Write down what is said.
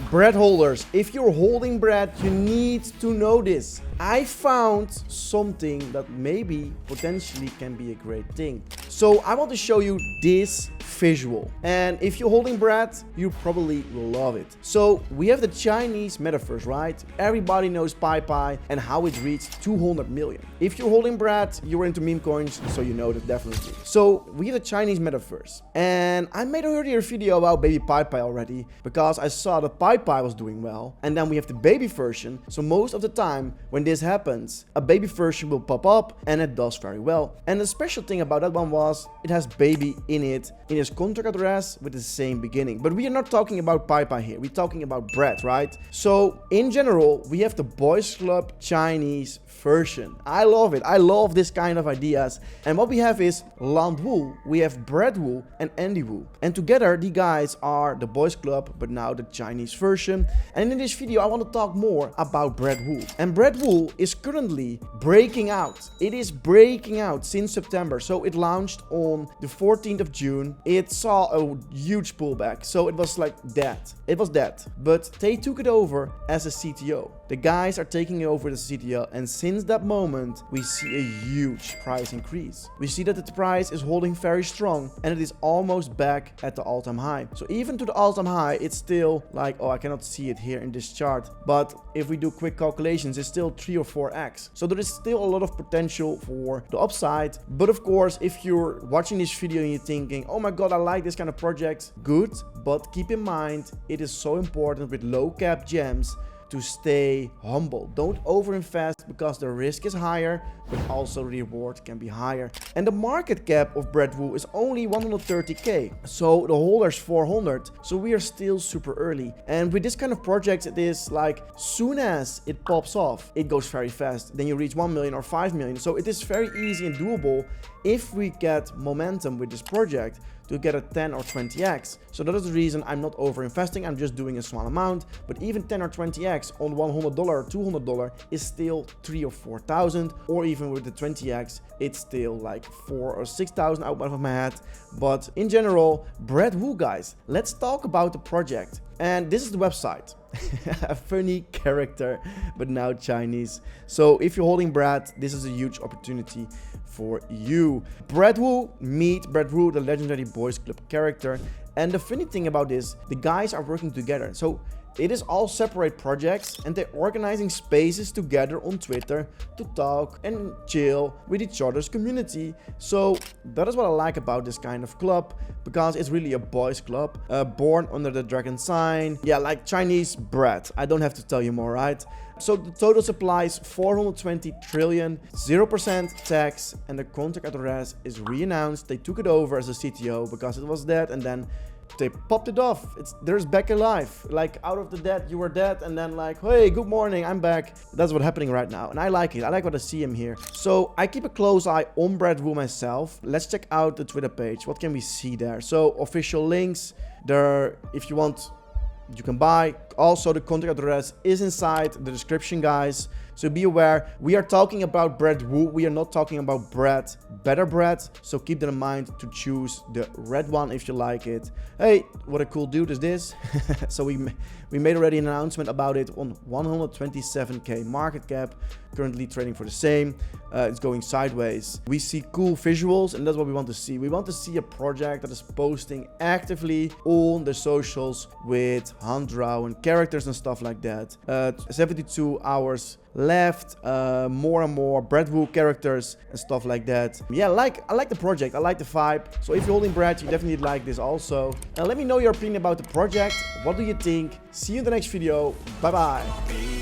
Brett holders, if you're holding Brett, you need to know this. I found something that maybe potentially can be a great thing. So I want to show you this visual. And if you're holding Brett, you probably will love it. So we have the Chinese Metaverse, right? Everybody knows peipei and how it reached 200 million. If you're holding Brett, you're into meme coins, so you know that definitely. So we have the Chinese Metaverse. And I made an earlier video about baby peipei already because I saw that peipei was doing well. And then we have the baby version. So most of the time when this happens, a baby version will pop up and it does very well. And the special thing about that one was it has baby in it, in its contract address with the same beginning. But we are not talking about peipei here, we're talking about Brett, right? So in general, we have the Boys Club Chinese version. I love it. I love this kind of ideas. And what we have is Landwolf, we have BrettWu and AndyWu. And together, the guys are the Boys Club, but now the Chinese version. And in this video, I want to talk more about BrettWu. And BrettWu is currently breaking out. It is breaking out since September. So it launched on the 14th of June. It saw a huge pullback. So it was like dead. It was dead. But they took it over as a CTO. The guys are taking over the CTO, and since that moment, we see a huge price increase. We see that the price is holding very strong, and it is almost back at the all-time high. So even to the all-time high, it's still like, oh, I cannot see it here in this chart. But if we do quick calculations, it's still 3 or 4x. So there is still a lot of potential for the upside. But of course, if you're watching this video and you're thinking, oh my God, I like this kind of project, good. But keep in mind, it is so important with low cap gems to stay humble. Don't overinvest because the risk is higher, but also the reward can be higher. And the market cap of BrettWu is only 130k. So the holder's 400. So we are still super early. And with this kind of projects, it is like soon as it pops off, it goes very fast. Then you reach 1 million or 5 million. So it is very easy and doable if we get momentum with this project to get a 10 or 20x. So that is the reason I'm not over investing. I'm just doing a small amount, but even 10 or 20x on $100 or $200 is still 3 or 4,000, or even with the 20x, it's still like 4 or 6,000 out of my head. But in general, BrettWu guys, let's talk about the project. And this is the website. A funny character, but now Chinese. So if you're holding Brett, this is a huge opportunity for you. BrettWu, meet BrettWu, the legendary Boys Club character. And the funny thing about this, the guys are working together. So it is all separate projects, and they're organizing spaces together on Twitter to talk and chill with each other's community. So that is what I like about this kind of club, because it's really a boys club, born under the dragon sign. Yeah, like Chinese Brett. I don't have to tell you more, right? So the total supply is 420 trillion, 0% tax, and the contract address is re-announced. They took it over as a CTO because it was dead, and then they popped it off. There's back alive, like out of the dead, you were dead, and then like, hey, good morning, I'm back. That's what's happening right now, and I like it. I like what I see him here. So I keep a close eye on BrettWu myself. Let's check out the Twitter page. What can we see there? So official links there, if you want, you can buy. Also, the contact address is inside the description, guys. So be aware, we are talking about BrettWu. We are not talking about Brett, better Brett. So keep that in mind to choose the red one if you like it. Hey, what a cool dude is this. So we made already an announcement about it on 127k market cap, currently trading for the same. It's going sideways. We see cool visuals, and that's what we want to see. We want to see a project that is posting actively on the socials with hand drawn characters and stuff like that. 72 hours left, more and more BrettWu characters and stuff like that. Yeah, I like the project, I like the vibe. So if you're holding Brett, you definitely like this also. And let me know your opinion about the project. What do you think? See you in the next video. Bye bye.